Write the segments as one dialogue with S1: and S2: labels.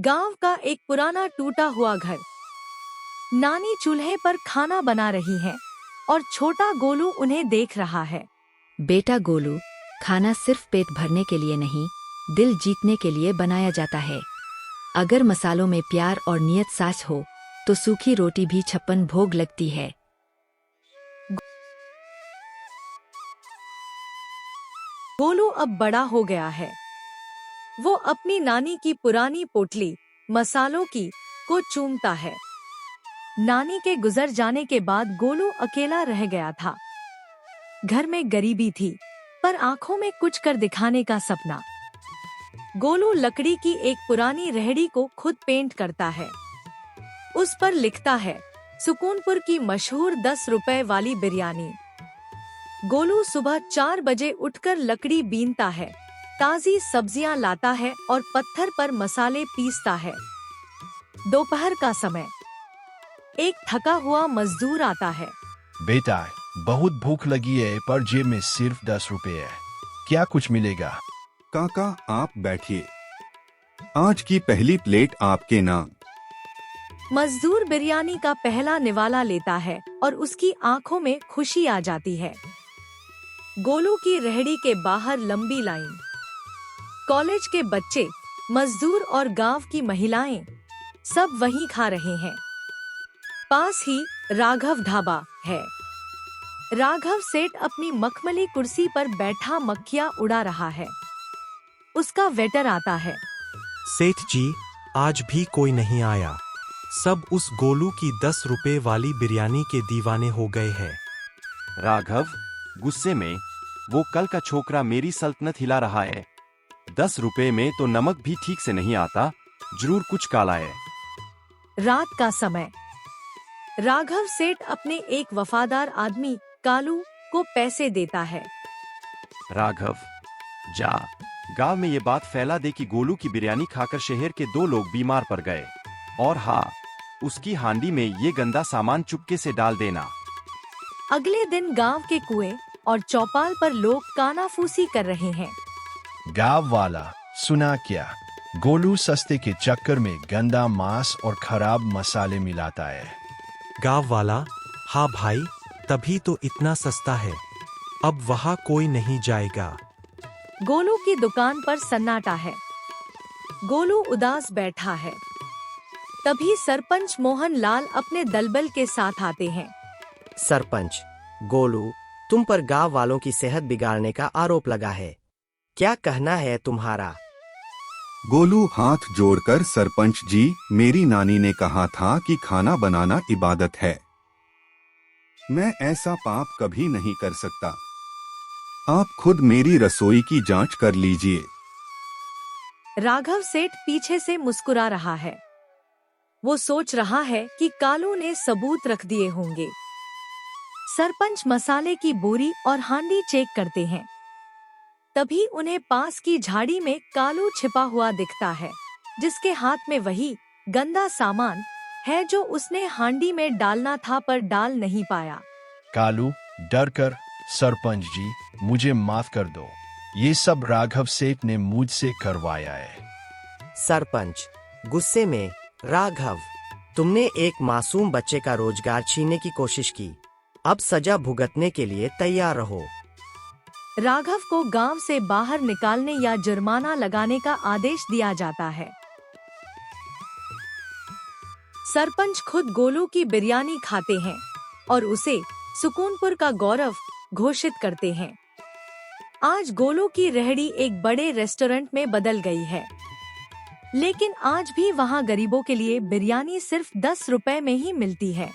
S1: गांव का एक पुराना टूटा हुआ घर। नानी चूल्हे पर खाना बना रही हैं और छोटा गोलू उन्हें देख रहा है।
S2: बेटा गोलू, खाना सिर्फ पेट भरने के लिए नहीं, दिल जीतने के लिए बनाया जाता है। अगर मसालों में प्यार और नियत साच हो तो सूखी रोटी भी 56 भोग लगती है।
S1: गोलू अब बड़ा हो गया है। वो अपनी नानी की पुरानी पोटली मसालों की को चूमता है। नानी के गुजर जाने के बाद गोलू अकेला रह गया था। घर में गरीबी थी, पर आंखों में कुछ कर दिखाने का सपना। गोलू लकड़ी की एक पुरानी रेहड़ी को खुद पेंट करता है। उस पर लिखता है, सुकूनपुर की मशहूर 10 रुपए वाली बिरयानी। गोलू सुबह 4 बजे उठकर लकड़ी बीनता है, ताजी सब्जियां लाता है और पत्थर पर मसाले पीसता है। दोपहर का समय, एक थका हुआ मजदूर आता है।
S3: बेटा, बहुत भूख लगी है पर जेब में सिर्फ 10 रुपए है, क्या कुछ मिलेगा?
S4: काका आप बैठिए, आज की पहली प्लेट आपके नाम।
S1: मजदूर बिरयानी का पहला निवाला लेता है और उसकी आंखों में खुशी आ जाती है। गोलू की रेहड़ी के बाहर लंबी लाइन। कॉलेज के बच्चे, मजदूर और गांव की महिलाएं सब वहीं खा रहे हैं। पास ही राघव ढाबा है। राघव सेठ अपनी मखमली कुर्सी पर बैठा मक्खियां उड़ा रहा है। उसका वेटर आता है।
S5: सेठ जी, आज भी कोई नहीं आया। सब उस गोलू की 10 रुपए वाली बिरयानी के दीवाने हो गए हैं।
S6: राघव गुस्से में, वो कल का छोकरा मेरी सल्तनत हिला रहा है। 10 रुपए में तो नमक भी ठीक से नहीं आता, जरूर कुछ काला है।
S1: रात का समय, राघव सेठ अपने एक वफादार आदमी कालू को पैसे देता है।
S6: राघव, जा गांव में ये बात फैला दे कि गोलू की बिरयानी खाकर शहर के 2 लोग बीमार पड़ गए। और हाँ, उसकी हांडी में ये गंदा सामान चुपके से डाल देना।
S1: अगले दिन गांव के कुएं और चौपाल पर लोग कानाफूसी कर रहे हैं।
S3: गांव वाला, सुना क्या? गोलू सस्ते के चक्कर में गंदा मांस और खराब मसाले मिलाता है।
S5: गांव वाला, हाँ भाई, तभी तो इतना सस्ता है। अब वहाँ कोई नहीं जाएगा।
S1: गोलू की दुकान पर सन्नाटा है। गोलू उदास बैठा है। तभी सरपंच मोहन लाल अपने दलबल के साथ आते हैं।
S7: सरपंच, गोलू, तुम पर गांव वालों की सेहत बिगाड़ने का आरोप लगा है, क्या कहना है तुम्हारा?
S4: गोलू हाथ जोड़कर, सरपंच जी, मेरी नानी ने कहा था कि खाना बनाना इबादत है। मैं ऐसा पाप कभी नहीं कर सकता। आप खुद मेरी रसोई की जांच कर लीजिए।
S1: राघव सेठ पीछे से मुस्कुरा रहा है। वो सोच रहा है कि कालू ने सबूत रख दिए होंगे। सरपंच मसाले की बोरी और हांडी चेक करते हैं। तभी उन्हें पास की झाड़ी में कालू छिपा हुआ दिखता है, जिसके हाथ में वही गंदा सामान है जो उसने हांडी में डालना था पर डाल नहीं पाया।
S3: कालू, डर कर, सरपंच जी, मुझे माफ कर दो, ये सब राघव सेठ ने मुझसे करवाया है।
S7: सरपंच गुस्से में, राघव, तुमने एक मासूम बच्चे का रोजगार छीनने की कोशिश की, अब सजा भुगतने के लिए तैयार रहो।
S1: राघव को गांव से बाहर निकालने या जुर्माना लगाने का आदेश दिया जाता है। सरपंच खुद गोलू की बिरयानी खाते हैं और उसे सुकूनपुर का गौरव घोषित करते हैं। आज गोलू की रेहड़ी एक बड़े रेस्टोरेंट में बदल गई है, लेकिन आज भी वहां गरीबों के लिए बिरयानी सिर्फ 10 रुपए में ही मिलती है।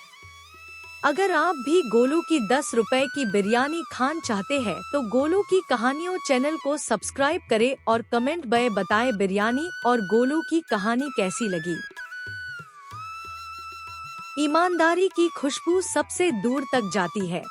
S1: अगर आप भी गोलू की 10 रुपए की बिरयानी खान चाहते हैं तो गोलू की कहानियों चैनल को सब्सक्राइब करें और कमेंट में बताएं बिरयानी और गोलू की कहानी कैसी लगी। ईमानदारी की खुशबू सबसे दूर तक जाती है।